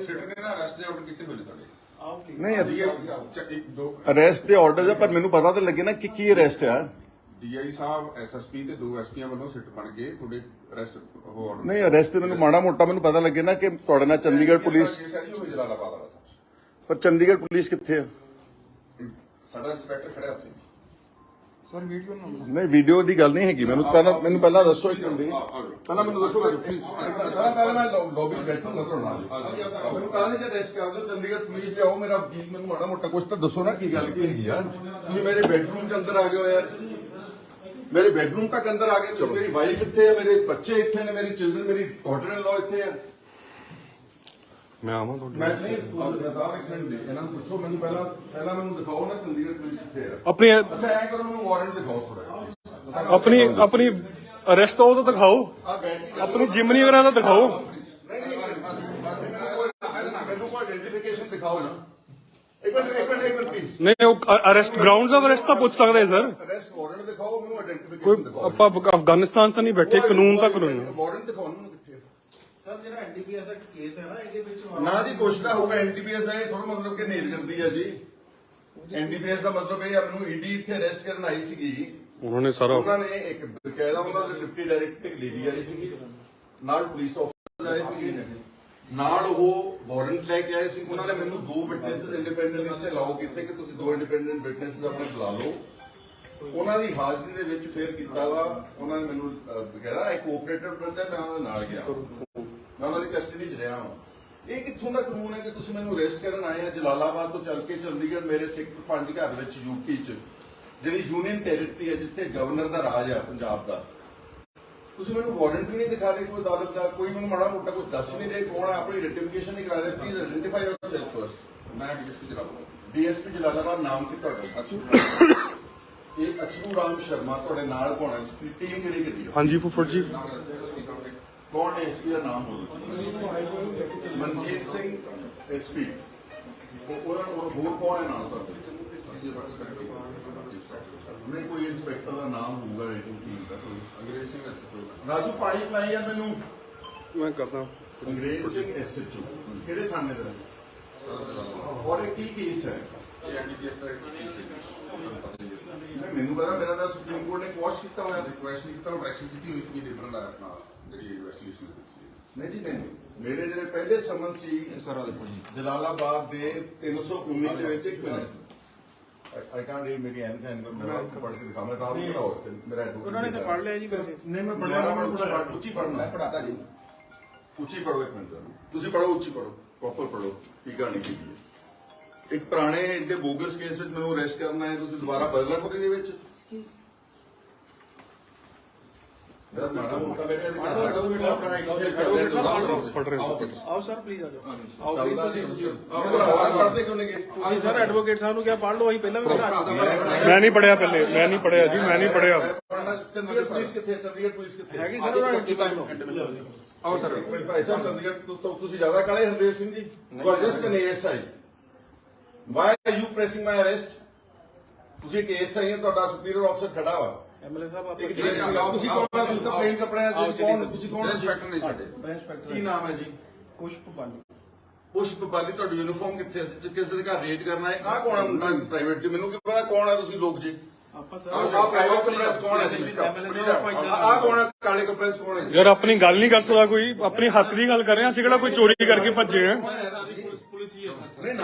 Sitter ਨੇ ਨਾ arrest ਦੇ ਆਰਡਰ ਕੀਤੇ ਹੋਏ ਨੇ ਤੁਹਾਡੇ। ਨਹੀਂ ਅਰੈਸਟ ਦੇ ਆਰਡਰ ਹੈ, ਪਰ ਮੈਨੂੰ ਪਤਾ ਤਾਂ ਲੱਗੇ ਨਾ ਕਿ ਕੀ ਅਰੈਸਟ ਆ। ਡੀਆਈ ਸਾਹਿਬ ਐਸਐਸਪੀ ਤੇ 2 ਐਸਪੀਆਂ ਵੱਲੋਂ ਸਿੱਟ ਬਣ ਕੇ ਤੁਹਾਡੇ ਅਰੈਸਟ ਹੋ ਆਰਡਰ। ਨਹੀਂ ਅਰੈਸਟ ਤੇ ਮੈਨੂੰ ਮਾੜਾ ਮੋਟਾ ਮੈਨੂੰ ਪਤਾ ਲੱਗੇ ਨਾ ਕਿ ਤੁਹਾਡੇ ਨਾਲ ਚੰਡੀਗੜ੍ਹ ਪੁਲਿਸ, ਜਲਾਲਾਬਾਦ ਵਾਲਾ ਪਰ ਚੰਡੀਗੜ੍ਹ ਪੁਲਿਸ ਕਿੱਥੇ ਆ? ਸਾਡਾ ਇੰਸਪੈਕਟਰ ਖੜਿਆ ਉੱਥੇ ਸਰ ਵੀਡੀਓ ਨਹੀਂ ਵੀਡੀਓ ਦੀ ਗੱਲ ਨਹੀਂ ਹੈਗੀ। ਮੈਨੂੰ ਪਹਿਲਾਂ ਦੱਸੋ ਇੱਕ ਮਿੰਟ, ਪਹਿਲਾਂ ਮੈਨੂੰ ਦੱਸੋ ਪਲੀਜ਼। ਪਹਿਲਾਂ ਮੈਂ ਲੌਬੀ ਬੈਠੂੰਗਾ ਤੁਹਾਡੇ ਨਾਲ। ਮੈਨੂੰ ਕਾਹਦੇ ਚ ਅਰੈਸਟ ਕਰ ਦਿਓ, ਚੰਡੀਗੜ੍ਹ ਪੁਲਿਸ ਲਿਆਓ, ਮੇਰਾ ਵਕੀਲ ਮੈਨੂੰ ਮਾੜਾ ਮੋਟਾ ਕੁਝ ਤਾਂ ਦੱਸੋ ਨਾ ਕੀ ਗੱਲ ਕੀ ਹੈਗੀ ਯਾਰ। ਤੁਸੀਂ ਮੇਰੇ ਬੈਡਰੂਮ ਦੇ ਅੰਦਰ ਆ ਗਏ ਹੋ ਯਾਰ, ਮੇਰੇ ਬੈਡਰੂਮ ਤੱਕ ਅੰਦਰ ਆ ਗਏ। ਮੇਰੀ ਵਾਈਫ ਇੱਥੇ ਹੈ, ਮੇਰੇ ਬੱਚੇ ਇੱਥੇ ਨੇ, ਮੇਰੀ ਚਿਲਡਰਨ, ਮੇਰੀ ਡਾਟਰ ਇਨ ਲਾਅ ਇੱਥੇ ਹੈ। ਮੈਂ ਆਵਾਂ ਤੁਹਾਡੇ ਮੈਂ ਨਹੀਂ ਨਦਾਬ ਇੱਕ ਮਿੰਟ ਦੇ ਇਹਨਾਂ ਨੂੰ ਪੁੱਛੋ, ਮੈਨੂੰ ਪਹਿਲਾਂ ਮੈਨੂੰ ਦਿਖਾਓ ਨਾ ਚੰਡੀਗੜ੍ਹ ਪੁਲਿਸ ਕਿੱਥੇ ਹੈ। ਆਪਣੀ ਅੱਛਾ ਐਂ ਕਰੋ, ਮੈਨੂੰ ਵਾਰੰਟ ਦਿਖਾਓ ਥੋੜਾ। ਆਪਣੀ ਅਰੈਸਟ ਤਾਂ ਉਹ ਤਾਂ ਦਿਖਾਓ, ਆ ਬੈਠ ਆਪਣੀ ਜਿਮਨੀ ਵਗੈਰਾ ਦਾ ਦਿਖਾਓ। ਨਹੀਂ ਮੈਨੂੰ ਕੋਈ ਆਇਡੈਂਟੀਫਿਕੇਸ਼ਨ ਦਿਖਾਓ ਨਾ। ਇੱਕ ਮਿੰਟ ਪਲੀਜ਼। ਨਹੀਂ ਉਹ ਅਰੈਸਟ ਗਰਾਊਂਡਸ ਆਫ ਅਰੈਸਟ ਤਾਂ ਪੁੱਛ ਸਕਦੇ ਸਰ। ਅਰੈਸਟ ਵਾਰੰਟ ਦਿਖਾਓ, ਮੈਨੂੰ ਆਇਡੈਂਟੀਫਿਕੇਸ਼ਨ ਕੋਈ ਦਿਖਾਓ। ਆਪਾਂ ਅਫਗਾਨਿਸਤਾਨ ਤਾਂ ਨਹੀਂ ਬੈਠੇ, ਕਾਨੂੰਨ ਤਾਂ ਕਾਨੂੰਨ ਹੈ। ਵਾਰੰਟ ਦਿਖਾਓ ਮੈਨੂੰ ਕਿੱਥੇ ਹੈ। ਸਰ ਜਿਹੜਾ ਐਨਡੀਪੀਐਸ ਦਾ ਕੇਸ ਹੈ ਨਾ, ਇਹਦੇ ਵਿੱਚ ਨਾ ਜੀ ਕੁਛ ਤਾਂ ਹੋਊਗਾ ਐਨਡੀਪੀਐਸ ਦਾ, ਇਹ ਥੋੜਾ ਮਤਲਬ ਕਿ ਨੇਲਗੰਦੀ ਆ ਜੀ। ਐਨਡੀਪੀਐਸ ਦਾ ਮਤਲਬ ਇਹ ਆ, ਮੈਨੂੰ ਈਡੀ ਇੱਥੇ ਅਰੈਸਟ ਕਰਨ ਆਈ ਸੀਗੀ। ਉਹਨਾਂ ਨੇ ਸਾਰਾ ਉਹਨਾਂ ਨੇ ਇੱਕ ਬਕਾਇਦਾ ਉਹਨਾਂ ਦੇ ਡਿਪਟੀ ਡਾਇਰੈਕਟਰ ਇੱਕ ਲੇਡੀ ਆਈ ਸੀਗੀ, ਨਾਲ ਪੁਲਿਸ ਆਫੀਸਰ ਆਏ ਸੀਗੇ, ਨਾਲ ਉਹ ਵਾਰੰਟ ਲੈ ਕੇ ਆਏ ਸੀ। ਉਹਨਾਂ ਨੇ ਮੈਨੂੰ 2 ਵਿਟਨੈਸਸ ਇੰਡੀਪੈਂਡੈਂਟ ਇੱਥੇ ਅਲਾਉ ਕੀਤੇ ਕਿ ਤੁਸੀਂ 2 ਇੰਡੀਪੈਂਡੈਂਟ ਵਿਟਨੈਸਸ ਆਪਣੇ ਬੁਲਾ ਲਓ। ਉਹਨਾਂ ਦੀ ਹਾਜ਼ਰੀ ਦੇ ਵਿੱਚ ਫੇਰ ਕੀਤਾ ਵਾ। ਉਹਨਾਂ ਨੇ ਮੈਨੂੰ ਬਕਾਇਦਾ ਇੱਕ ਕੋਆਪਰੇਟਰ ਬਣਦਾ, ਮੈਂ ਉਹਨਾਂ ਦੇ ਨਾਲ ਗਿਆ, ਮੈਂ ਉਹਨਾਂ ਦੀ ਕਸਟਡੀ 'ਚ ਰਿਹਾ ਹਾਂ। ਇਹ ਕਿੱਥੋਂ ਦਾ ਕਾਨੂੰਨ ਹੈ ਕਿ ਤੁਸੀਂ ਮੈਨੂੰ ਅਰੈਸਟ ਕਰਨ ਆਏ ਆ? ਜਲਾਲਾਬਾਦ ਤੋਂ ਚੱਲ ਕੇ ਚੰਡੀਗੜ੍ਹ ਮੇਰੇ ਸੈਕਟਰ 5 ਘਰ ਵਿੱਚ ਯੂਪੀ 'ਚ, ਜਿਹੜੀ ਯੂਨੀਅਨ ਟੈਰੀਟਰੀ ਹੈ ਜਿੱਥੇ ਗਵਰਨਰ ਦਾ ਰਾਜ ਹੈ ਪੰਜਾਬ ਦਾ, ਤੁਸੀਂ ਮੈਨੂੰ ਵਾਰੰਟ ਵੀ ਨਹੀਂ ਦਿਖਾ ਰਹੇ ਕੋਈ ਅਦਾਲਤ ਦਾ, ਕੋਈ ਮੈਨੂੰ ਮਾੜਾ ਮੋਟਾ ਕੁਝ ਦੱਸ ਨਹੀਂ ਰਹੇ ਕੌਣ ਹੈ, ਆਪਣੀ ਆਇਡੈਂਟੀਫਿਕੇਸ਼ਨ ਨਹੀਂ ਕਰਾ ਰਹੇ। Please identify yourself first. ਮੈਂ ਡੀਐਸਪੀ ਜਲਾਲਾਬਾਦ। ਡੀਐਸਪੀ ਜਲਾਲਾਬਾਦ, ਨਾਮ ਕੀ ਤੁਹਾਡਾ? ਅੱਛਾ ਇਹ ਅਛਰੂ ਰਾਮ ਸ਼ਰਮਾ। ਤੁਹਾਡੇ ਨਾਲ ਕੌਣ ਹੈ? ਟੀਮ ਕਿਹੜੀ ਕਿਹੜੀ ਹੈ? ਹਾਂਜੀ ਫੁੱਫੜ ਜੀ। ਕੌਣ ਹੈ ਐਸਪੀ ਦਾ ਨਾਮ? ਮਨਜੀਤ ਸਿੰਘ ਐਸਪੀ। ਉਹਨਾਂ ਹੋਰ ਕੌਣ ਹੈ ਨਾਲ ਤੁਹਾਡੇ? ਨਹੀਂ ਕੋਈ ਇੰਸਪੈਕਟਰ ਦਾ ਨਾਮ ਹੋਊਗਾ ਰੇਟਿੰਗ ਟੀਮ ਦਾ ਕੋਈ? ਅੰਗਰੇਜ਼ ਸਿੰਘ ਐਸਐਚਓ। ਰਾਜੂ ਪਾਣੀ ਪਾਈ ਆ ਮੈਨੂੰ। ਮੈਂ ਕਰਦਾ। ਅੰਗਰੇਜ਼ ਸਿੰਘ ਐਸਐਚਓ ਕਿਹੜੇ ਥਾਣੇ ਦਾ? ਔਰ ਇਹ ਕੀ ਕੇਸ ਹੈ? ਇਹ ਐਨਡੀਪੀਐਸ ਦਾ ਕੇਸ ਹੈ। ਪਤਾ ਨਹੀਂ ਮੈਨੂੰ ਪਤਾ, ਮੇਰਾ ਤਾਂ ਸੁਪਰੀਮ ਕੋਰਟ ਨੇ ਕੁਐਸ਼ ਕੀਤਾ ਹੋਇਆ। ਕੁਐਸਚਨ ਕੀਤਾ, ਉਹ ਡਾਇਰੈਕਸ਼ਨ ਕੀਤੀ ਹੋਈ ਸੀ ਡਿਫਰੈਂਟ ਆਪਣਾ ਜਿਹੜੀ ਇਨਵੈਸਟੀਗੇਸ਼ਨ ਸੀ। ਨਹੀਂ ਜੀ ਨਹੀਂ, ਮੇਰੇ ਜਿਹੜੇ ਪਹਿਲੇ ਸਮਨ ਸੀ ਜਲਾਲਾਬਾਦ ਦੇ 319 ਦੇ ਵਿੱਚ, ਇੱਕ ਮਿੰਟ I can't read ਮੇਰੀ ਐਨਕ ਮੈਂ ਪੜ੍ਹ ਕੇ ਦਿਖਾਵਾਂ ਤਾਂ ਆਪ ਪੜਾਓ ਮੇਰਾ ਐਡਵੋਕੇਟ। ਉਹਨਾਂ ਨੇ ਤਾਂ ਪੜ੍ਹ ਲਿਆ ਜੀ ਵੈਸੇ। ਨਹੀਂ ਮੈਂ ਪੜ੍ਹਿਆ, ਉੱਚੀ ਪੜ੍ਹਨਾ। ਮੈਂ ਪੜਾਤਾ ਜੀ, ਉੱਚੀ ਪੜੋ। ਇੱਕ ਮਿੰਟ ਤੁਸੀਂ ਪੜੋ, ਉੱਚੀ ਪੜੋ, ਪ੍ਰੋਪਰ ਪੜੋ ਕੀ ਕਹਾਣੀ ਕੀ ਹੈ। ਇੱਕ ਪੁਰਾਣੇ ਏਡੇ ਬੋਗਸ ਕੇਸ ਵਿੱਚ ਮੈਨੂੰ ਅਰੈਸਟ ਕਰਨਾ ਹੈ, ਤੁਸੀਂ ਦੁਬਾਰਾ ਬਦਲਾ ਖੋਰੀ ਦੇ ਵਿੱਚ ਯਾਰ ਮਾੜਾ ਮੋਟਾ ਮੇਰੇ ਅਧਿਕਾਰ ਦਾ ਵੀ ਆਪਣਾ ਐਕਸਰਸਾਈਜ਼ ਕਰ ਰਹੇ ਪੜ ਰਹੇ ਹੋ? ਆਓ ਸਰ ਪਲੀਜ਼ ਆ ਜਾਓ। ਆਓ ਚੱਲਦਾ ਪਲੀਜ਼ ਸੀ ਤੁਸੀਂ ਪੜ੍ਹਦੇ ਕਿਉਂ ਨਹੀਂ ਗਏ? ਤੁਸੀਂ ਸਰ ਐਡਵੋਕੇਟ ਸਾਹਿਬ ਨੂੰ ਕਿਹਾ ਪੜ੍ਹ ਲਓ, ਅਸੀਂ ਪਹਿਲਾਂ ਵੀ ਮੈਂ ਨਹੀਂ ਪੜਿਆ ਪਹਿਲੇ, ਮੈਂ ਨਹੀਂ ਪੜਿਆ ਜੀ, ਮੈਂ ਨਹੀਂ ਪੜਿਆ। ਚੰਡੀਗੜ੍ਹ ਪੁਲਿਸ ਕਿੱਥੇ ਹੈ? ਚੰਡੀਗੜ੍ਹ ਪੁਲਿਸ ਕਿੱਥੇ ਹੈਗੀ ਸਰ, ਉਹਨਾਂ ਨੇ ਪੜ੍ਹ ਲਓ। ਆਓ ਸਰ। ਭਾਈ ਸਾਹਿਬ ਚੰਡੀਗੜ੍ਹ ਤੋਂ ਤੁਸੀਂ ਜ਼ਿਆਦਾ ਕਾਲੇ Hardev Singh ji, you are just an ASI, why are you pressing my arrest? ਤੁਸੀਂ ਇੱਕ ਏਐਸਆਈ ਹੈ, ਤੁਹਾਡਾ ਸੁਪੀਰੀਅਰ ਆਫਸਰ ਖੜਾ ਵਾ। ਐਮਐਲਏ ਸਾਹਿਬ ਇੱਕ ਆਪਾਂ DSP ਤੁਸੀਂ ਕੌਣ ਹੋ? ਤੁਸੀਂ ਤਾਂ ਪਲੇਨ ਕੱਪੜਿਆਂ ਦੇ ਕੌਣ? ਤੁਸੀਂ ਕੌਣ? ਇੰਸਪੈਕਟਰ ਨਹੀਂ ਸਾਡੇ। ਇੰਸਪੈਕਟਰ ਕੀ ਨਾਮ ਹੈ ਜੀ? ਪੁਸ਼ਪ ਬਾਲੀ। ਪੁਸ਼ਪ ਬਾਲੀ। ਤੁਹਾਡੀ ਯੂਨੀਫਾਰਮ ਕਿੱਥੇ ਹੈ? ਕਿਸ ਦੇ ਘਰ ਰੇਡ ਕਰਨਾ ਹੈ? ਆਹ ਕੌਣ ਹੈ ਮੁੰਡਾ ਪ੍ਰਾਈਵੇਟ ਜੀ? ਮੈਨੂੰ ਕੀ ਪਤਾ ਕੌਣ ਹੈ ਤੁਸੀਂ ਲੋਕ ਜੀ? ਆਪਾਂ ਸਰ ਆਹ ਪ੍ਰਾਈਵੇਟ ਕੱਪੜਿਆਂ 'ਚ ਕੌਣ ਹੈ ਜੀ? ਐਮਐਲਏ ਸਾਹਿਬ ਆਪਾਂ ਆਹ ਕੌਣ ਹੈ ਕਾਲੇ ਕੱਪੜਿਆਂ 'ਚ ਕੌਣ ਹੈ ਜੀ? ਯਾਰ ਆਪਣੀ ਗੱਲ ਨਹੀਂ ਕਰ ਸਕਦਾ ਕੋਈ, ਆਪਣੀ ਹੱਕ ਦੀ ਗੱਲ ਕਰ ਰਹੇ ਹਾਂ ਅਸੀਂ, ਕਿਹੜਾ ਕੋਈ ਚੋਰੀ ਕਰਕੇ ਭੱਜੇ ਆ। ਨਹੀਂ